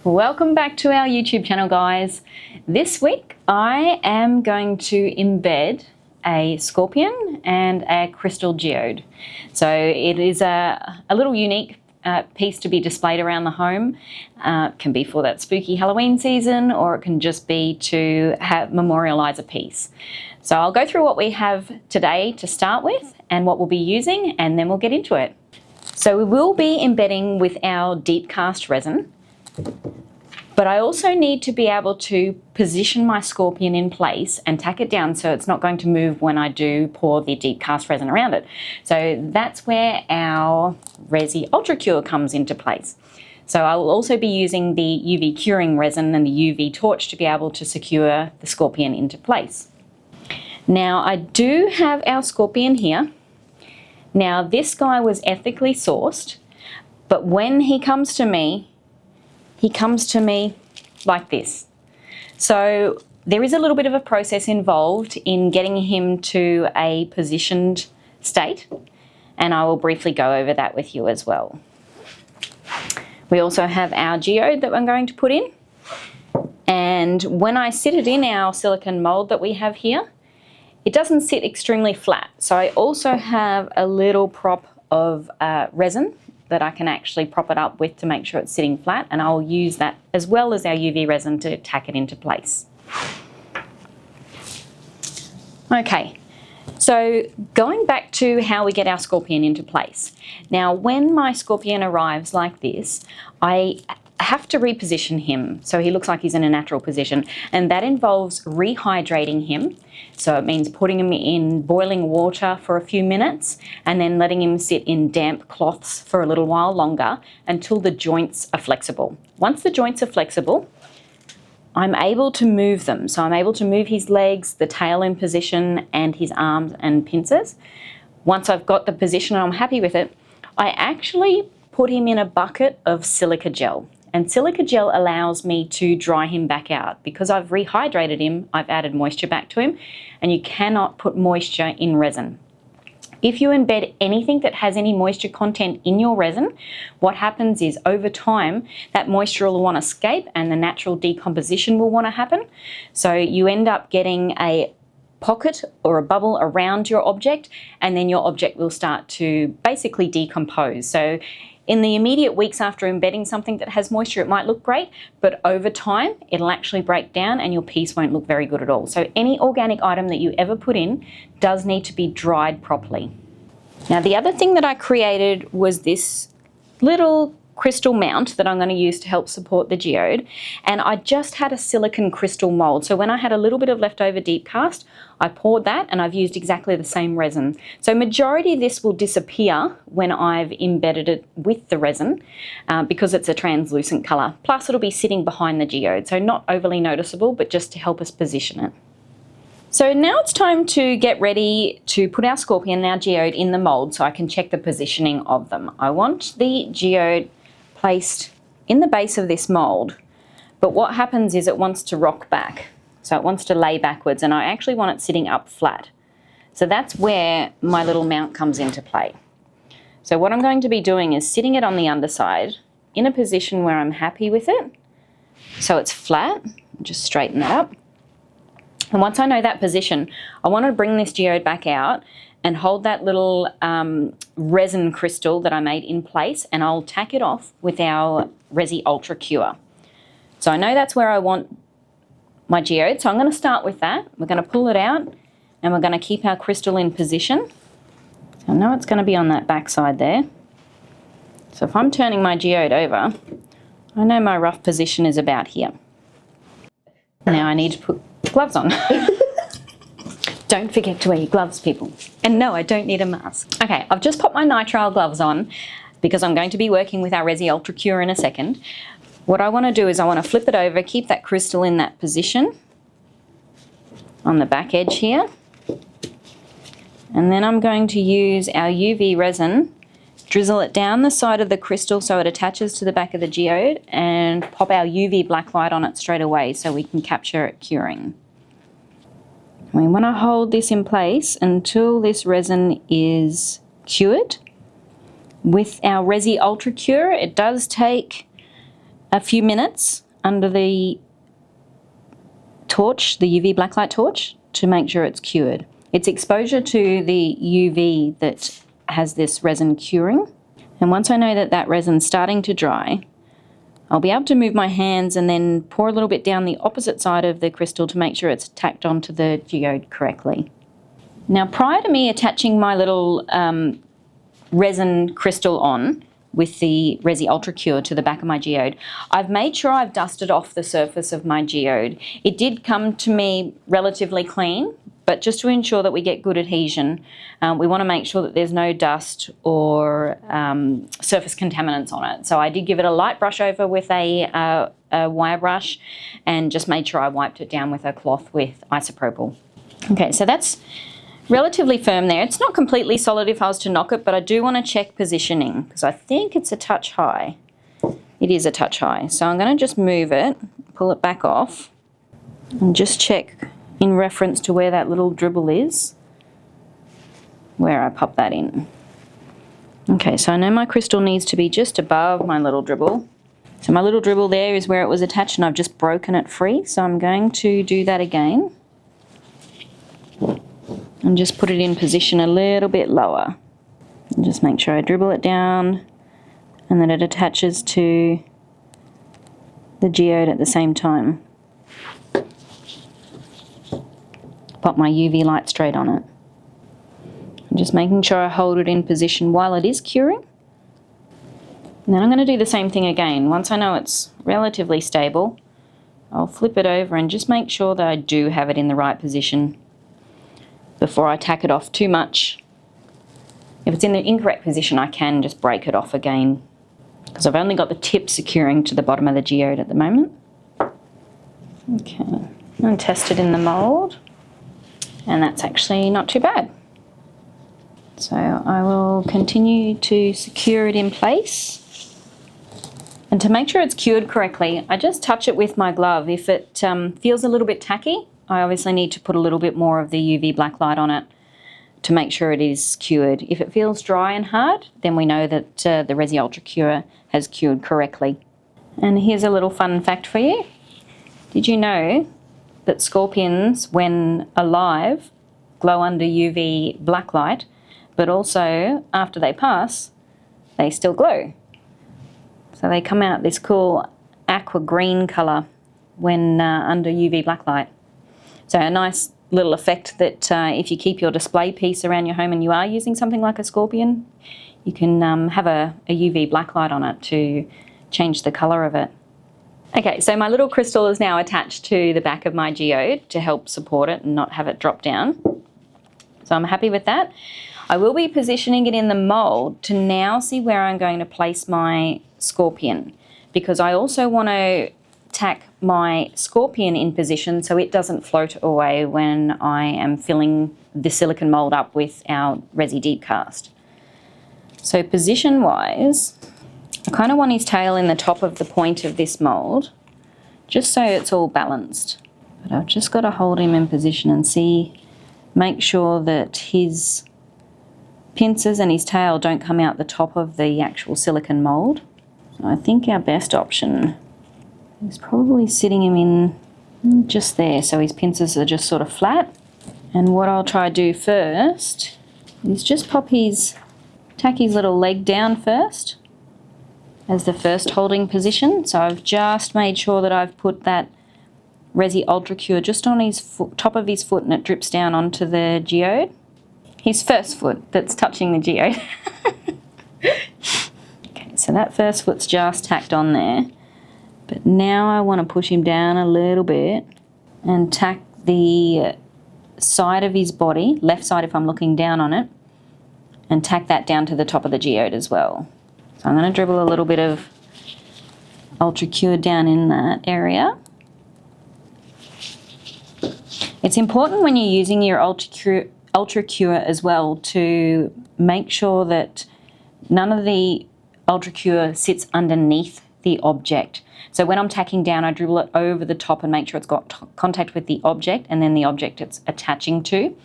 Welcome back to our YouTube channel, guys. This week I am going to embed a scorpion and a crystal geode. So it is a little unique piece to be displayed around the home. It can be for that spooky Halloween season, or it can just be to memorialize a piece. So I'll go through what we have today to start with and what we'll be using, and then we'll get into it. So we will be embedding with our deep cast resin. But I also need to be able to position my scorpion in place and tack it down so it's not going to move when I do pour the deep cast resin around it. So that's where our Resi Ultra Cure comes into place. So I will also be using the UV curing resin and the UV torch to be able to secure the scorpion into place. Now I do have our scorpion here. Now this guy was ethically sourced, but when he comes to me like this. So there is a little bit of a process involved in getting him to a positioned state, and I will briefly go over that with you as well. We also have our geode that I'm going to put in, and when I sit it in our silicone mold that we have here, it doesn't sit extremely flat. So I also have a little prop of resin that I can actually prop it up with to make sure it's sitting flat, and I'll use that as well as our UV resin to tack it into place. Okay, so going back to how we get our scorpion into place. Now when my scorpion arrives like this, I have to reposition him so he looks like he's in a natural position, and that involves rehydrating him. So it means putting him in boiling water for a few minutes and then letting him sit in damp cloths for a little while longer until the joints are flexible. Once the joints are flexible, I'm able to move them. So I'm able to move his legs, the tail in position, and his arms and pincers. Once I've got the position and I'm happy with it, I actually put him in a bucket of silica gel. And silica gel allows me to dry him back out. Because I've rehydrated him, I've added moisture back to him, and you cannot put moisture in resin. If you embed anything that has any moisture content in your resin, what happens is over time that moisture will want to escape and the natural decomposition will want to happen. So you end up getting a pocket or a bubble around your object, and then your object will start to basically decompose. So in the immediate weeks after embedding something that has moisture, it might look great, but over time, it'll actually break down and your piece won't look very good at all. So any organic item that you ever put in does need to be dried properly. Now, the other thing that I created was this little crystal mount that I'm going to use to help support the geode, and I just had a silicone crystal mold. So when I had a little bit of leftover deep cast, I poured that, and I've used exactly the same resin. So majority of this will disappear when I've embedded it with the resin because it's a translucent color. Plus it'll be sitting behind the geode, so not overly noticeable, but just to help us position it. So now it's time to get ready to put our scorpion and our geode in the mold so I can check the positioning of them. I want the geode placed in the base of this mold, but what happens is it wants to rock back. So it wants to lay backwards, and I actually want it sitting up flat. So that's where my little mount comes into play. So what I'm going to be doing is sitting it on the underside in a position where I'm happy with it. So it's flat, just straighten that up. And once I know that position, I want to bring this geode back out and hold that little resin crystal that I made in place, and I'll tack it off with our Resi Ultra Cure. So I know that's where I want my geode, so I'm going to start with that. We're going to pull it out, and we're going to keep our crystal in position. So I know it's going to be on that back side there. So if I'm turning my geode over, I know my rough position is about here. Now I need to put gloves on. Don't forget to wear your gloves, people. And no, I don't need a mask. Okay, I've just popped my nitrile gloves on because I'm going to be working with our Resi Ultra Cure in a second. What I want to do is I want to flip it over, keep that crystal in that position on the back edge here. And then I'm going to use our UV resin, drizzle it down the side of the crystal so it attaches to the back of the geode, and pop our UV black light on it straight away so we can capture it curing. We want to hold this in place until this resin is cured. With our Resi Ultra Cure, it does take a few minutes under the torch, the UV blacklight torch, to make sure it's cured. It's exposure to the UV that has this resin curing. And once I know that that resin's starting to dry, I'll be able to move my hands and then pour a little bit down the opposite side of the crystal to make sure it's tacked onto the geode correctly. Now, prior to me attaching my little resin crystal on with the Resi Ultra Cure to the back of my geode, I've made sure I've dusted off the surface of my geode. It did come to me relatively clean, but just to ensure that we get good adhesion, we want to make sure that there's no dust or surface contaminants on it. So I did give it a light brush over with a wire brush and just made sure I wiped it down with a cloth with isopropyl. Okay, so that's relatively firm there. It's not completely solid if I was to knock it, but I do want to check positioning because I think it's a touch high. It is a touch high. So I'm going to just move it, pull it back off, and just check in reference to where that little dribble is, where I pop that in. Okay, so I know my crystal needs to be just above my little dribble. So my little dribble there is where it was attached and I've just broken it free. So I'm going to do that again and just put it in position a little bit lower. And just make sure I dribble it down and that it attaches to the geode at the same time. Pop my UV light straight on it. I'm just making sure I hold it in position while it is curing. And then I'm going to do the same thing again. Once I know it's relatively stable, I'll flip it over and just make sure that I do have it in the right position before I tack it off too much. If it's in the incorrect position, I can just break it off again because I've only got the tip securing to the bottom of the geode at the moment. Okay, I'm going to test it in the mould. And that's actually not too bad. So I will continue to secure it in place. And to make sure it's cured correctly, I just touch it with my glove. If it feels a little bit tacky, I obviously need to put a little bit more of the UV blacklight on it to make sure it is cured. If it feels dry and hard, then we know that the Resi Ultra Cure has cured correctly. And here's a little fun fact for you. Did you know that scorpions, when alive, glow under UV blacklight, but also after they pass, they still glow. So they come out this cool aqua green colour when under UV blacklight. So a nice little effect that if you keep your display piece around your home and you are using something like a scorpion, you can have a UV blacklight on it to change the colour of it. Okay, so my little crystal is now attached to the back of my geode to help support it and not have it drop down. So I'm happy with that. I will be positioning it in the mould to now see where I'm going to place my scorpion, because I also want to tack my scorpion in position so it doesn't float away when I am filling the silicone mould up with our Resi Deep Cast. So position-wise, I kind of want his tail in the top of the point of this mould, just so it's all balanced. But I've just got to hold him in position and make sure that his pincers and his tail don't come out the top of the actual silicone mould. So I think our best option is probably sitting him in just there, so his pincers are just sort of flat. And what I'll try to do first is just tack his little leg down first as the first holding position. So I've just made sure that I've put that Resi Ultra Cure just on his top of his foot, and it drips down onto the geode. His first foot that's touching the geode. Okay, so that first foot's just tacked on there. But now I want to push him down a little bit and tack the side of his body, left side if I'm looking down on it, and tack that down to the top of the geode as well. So I'm going to dribble a little bit of Ultra Cure down in that area. It's important when you're using your Ultra Cure as well to make sure that none of the Ultra Cure sits underneath the object. So when I'm tacking down, I dribble it over the top and make sure it's got contact with the object and then the object it's attaching to.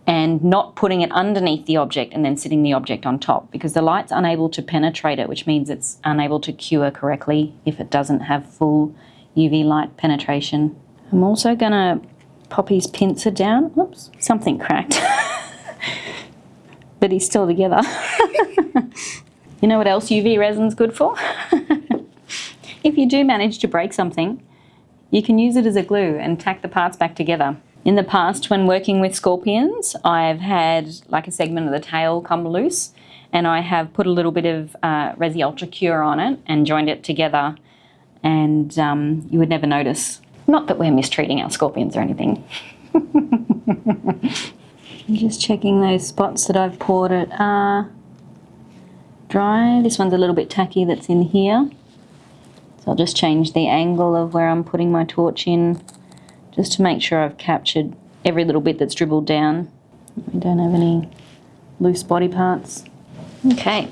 and not putting it underneath the object and then sitting the object on top, because the light's unable to penetrate it, which means it's unable to cure correctly if it doesn't have full UV light penetration. I'm also going to pop his pincer down. Oops, something cracked. But he's still together. You know what else UV resin's good for? If you do manage to break something, you can use it as a glue and tack the parts back together. In the past, when working with scorpions, I've had like a segment of the tail come loose, and I have put a little bit of Resi Ultra Cure on it and joined it together, and you would never notice. Not that we're mistreating our scorpions or anything. I'm just checking those spots that I've poured it are dry. This one's a little bit tacky that's in here. So I'll just change the angle of where I'm putting my torch in, just to make sure I've captured every little bit that's dribbled down. We don't have any loose body parts. Okay.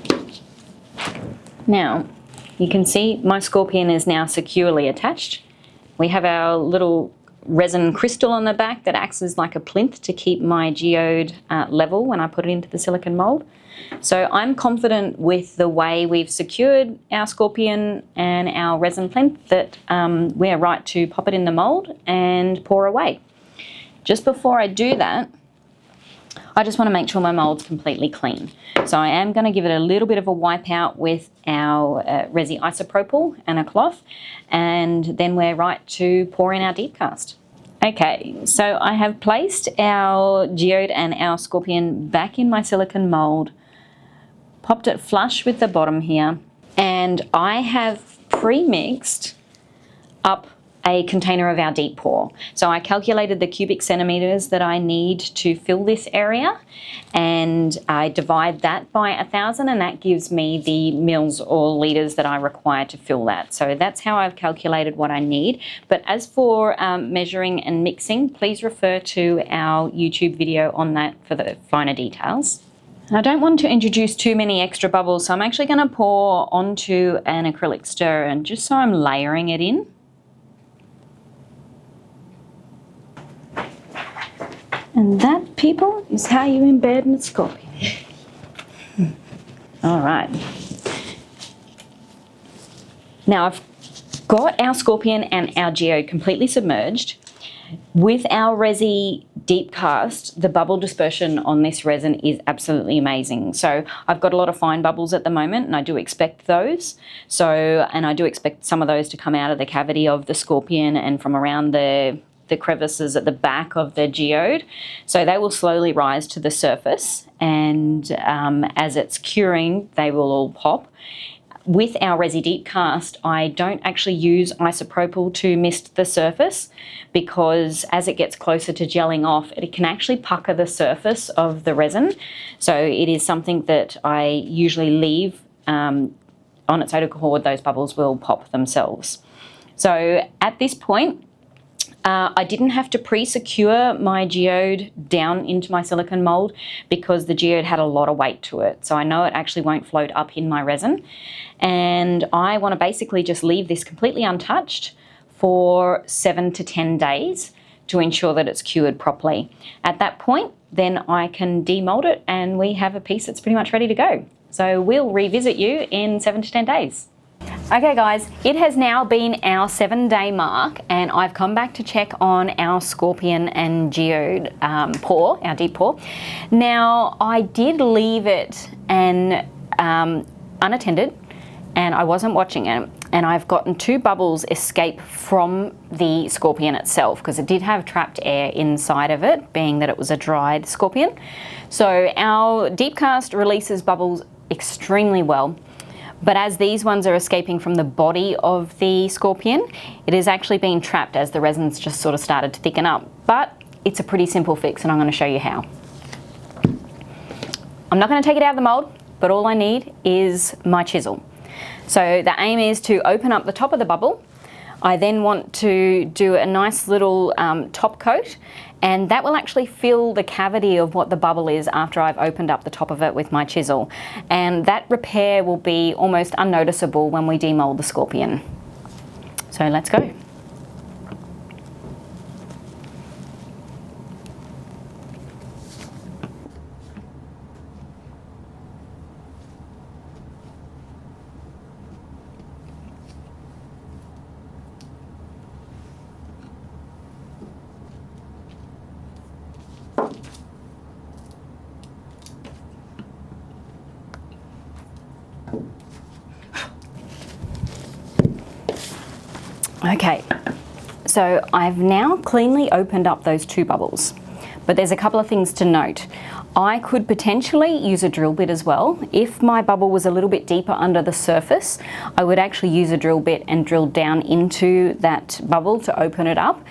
Now, you can see my scorpion is now securely attached. We have our little resin crystal on the back that acts as like a plinth to keep my geode level when I put it into the silicone mould. So I'm confident with the way we've secured our scorpion and our resin plinth that we're right to pop it in the mould and pour away. Just before I do that, I just want to make sure my mould's completely clean. So I am going to give it a little bit of a wipe out with our Resi isopropyl and a cloth, and then we're right to pour in our deep cast. Okay, so I have placed our geode and our scorpion back in my silicone mould, popped it flush with the bottom here, and I have pre-mixed up a container of our deep pour. So I calculated the cubic centimetres that I need to fill this area, and I divide that by 1,000, and that gives me the mils or litres that I require to fill that. So that's how I've calculated what I need. But as for measuring and mixing, please refer to our YouTube video on that for the finer details. I don't want to introduce too many extra bubbles, so I'm actually going to pour onto an acrylic stirrer, and just so I'm layering it in. And that, people, is how you embed a scorpion. All right. Now I've got our scorpion and our geode completely submerged. With our Resi deep cast, the bubble dispersion on this resin is absolutely amazing. So I've got a lot of fine bubbles at the moment, and I do expect those. And I do expect some of those to come out of the cavity of the scorpion and from around the crevices at the back of the geode. So they will slowly rise to the surface, and as it's curing, they will all pop. With our Resi Deep Cast, I don't actually use isopropyl to mist the surface, because as it gets closer to gelling off, it can actually pucker the surface of the resin. So it is something that I usually leave on its own accord. Those bubbles will pop themselves. So at this point, I didn't have to pre-secure my geode down into my silicone mould, because the geode had a lot of weight to it. So I know it actually won't float up in my resin. And I want to basically just leave this completely untouched for 7 to 10 days to ensure that it's cured properly. At that point, then I can demold it, and we have a piece that's pretty much ready to go. So we'll revisit you in 7 to 10 days. Okay guys, it has now been our 7-day mark, and I've come back to check on our scorpion and geode pour, our deep pour. Now I did leave it unattended, and I wasn't watching it, and I've gotten 2 bubbles escape from the scorpion itself, because it did have trapped air inside of it, being that it was a dried scorpion. So our deep cast releases bubbles extremely well. But as these ones are escaping from the body of the scorpion, it is actually being trapped as the resin's just sort of started to thicken up. But it's a pretty simple fix, and I'm going to show you how. I'm not going to take it out of the mold, but all I need is my chisel. So the aim is to open up the top of the bubble. I then want to do a nice little top coat, and that will actually fill the cavity of what the bubble is after I've opened up the top of it with my chisel. And that repair will be almost unnoticeable when we demold the scorpion. So let's go. Okay, so I've now cleanly opened up those two bubbles, but there's a couple of things to note. I could potentially use a drill bit as well. If my bubble was a little bit deeper under the surface, I would actually use a drill bit and drill down into that bubble to open it up.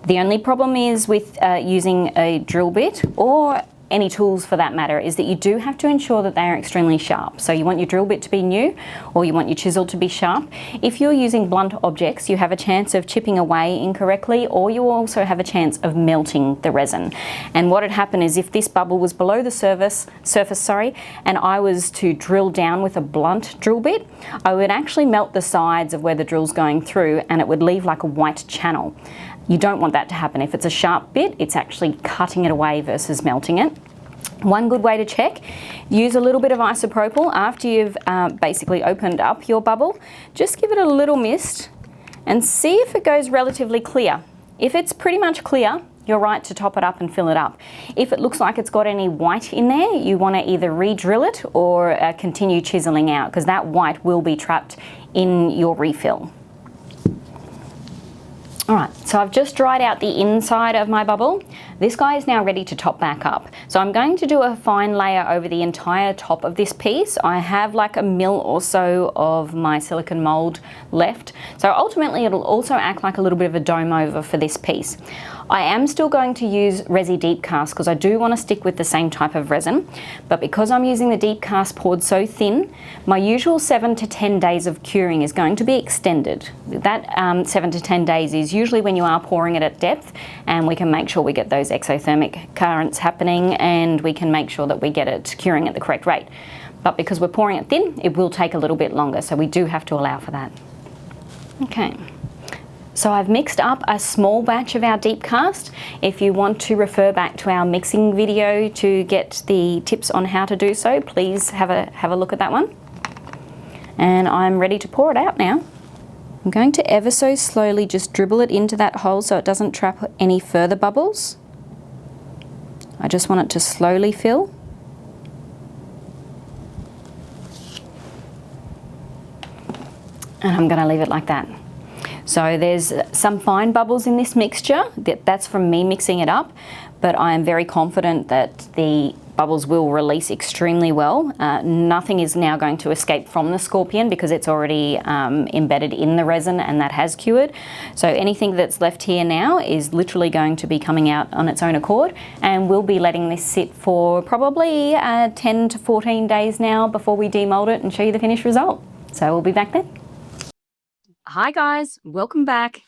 The only problem is with using a drill bit, or any tools for that matter, is that you do have to ensure that they are extremely sharp. So you want your drill bit to be new, or you want your chisel to be sharp. If you're using blunt objects, you have a chance of chipping away incorrectly, or you also have a chance of melting the resin. And what would happen is if this bubble was below the surface, and I was to drill down with a blunt drill bit, I would actually melt the sides of where the drill's going through, and it would leave like a white channel. You don't want that to happen. If it's a sharp bit, it's actually cutting it away versus melting it. One good way to check, use a little bit of isopropyl after you've basically opened up your bubble. Just give it a little mist and see if it goes relatively clear. If it's pretty much clear, you're right to top it up and fill it up. If it looks like it's got any white in there, you want to either re-drill it or continue chiseling out, because that white will be trapped in your refill. Alright, so I've just dried out the inside of my bubble. This guy is now ready to top back up. So I'm going to do a fine layer over the entire top of this piece. I have like a mil or so of my silicone mold left. So ultimately it'll also act like a little bit of a dome over for this piece. I am still going to use Resi Deep Cast because I do want to stick with the same type of resin, but because I'm using the Deep Cast poured so thin, my usual 7 to 10 days of curing is going to be extended. That 7 to 10 days is usually when you are pouring it at depth, and we can make sure we get those exothermic currents happening, and we can make sure that we get it curing at the correct rate. But because we're pouring it thin, it will take a little bit longer, so we do have to allow for that. Okay. So I've mixed up a small batch of our deep cast. If you want to refer back to our mixing video to get the tips on how to do so, please have a look at that one. And I'm ready to pour it out now. I'm going to ever so slowly just dribble it into that hole so it doesn't trap any further bubbles. I just want it to slowly fill. And I'm going to leave it like that. So there's some fine bubbles in this mixture, that's from me mixing it up, but I am very confident that the bubbles will release extremely well. Nothing is now going to escape from the scorpion because it's already embedded in the resin and that has cured. So anything that's left here now is literally going to be coming out on its own accord, and we'll be letting this sit for probably 10 to 14 days now before we demold it and show you the finished result. So we'll be back then. Hi guys, welcome back.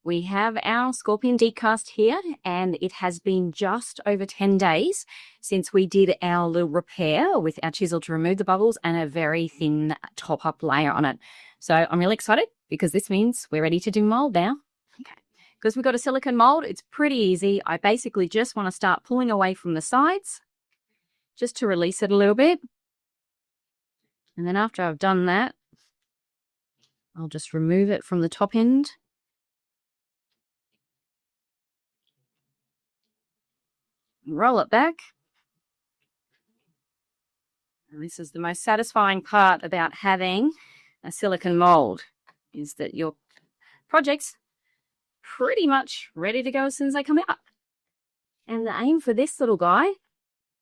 We have our scorpion deep cast here, and it has been just over 10 days since we did our little repair with our chisel to remove the bubbles and a very thin top up layer on it. So I'm really excited because this means we're ready to do mold now. Okay. Because we've got a silicone mold, it's pretty easy. I basically just want to start pulling away from the sides just to release it a little bit. And then after I've done that, I'll just remove it from the top end. Roll it back. And this is the most satisfying part about having a silicone mold, is that your project's pretty much ready to go as soon as they come out. And the aim for this little guy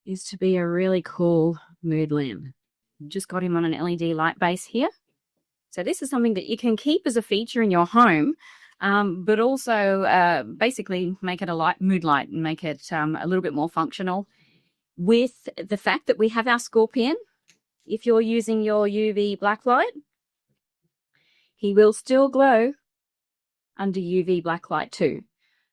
is to be a really cool mood lamp. Just got him on an LED light base here. So this is something that you can keep as a feature in your home, but also basically make it a mood light and make it a little bit more functional. With the fact that we have our scorpion, if you're using your UV black light, he will still glow under UV black light too.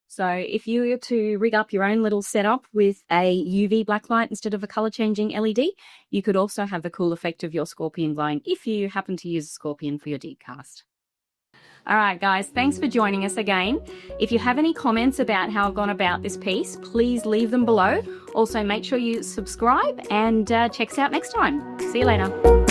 So if you were to rig up your own little setup with a UV black light instead of a color changing LED, you could also have the cool effect of your scorpion glowing if you happen to use a scorpion for your deep cast. All right, guys, thanks for joining us again. If you have any comments about how I've gone about this piece, please leave them below. Also, make sure you subscribe and check us out next time. See you later.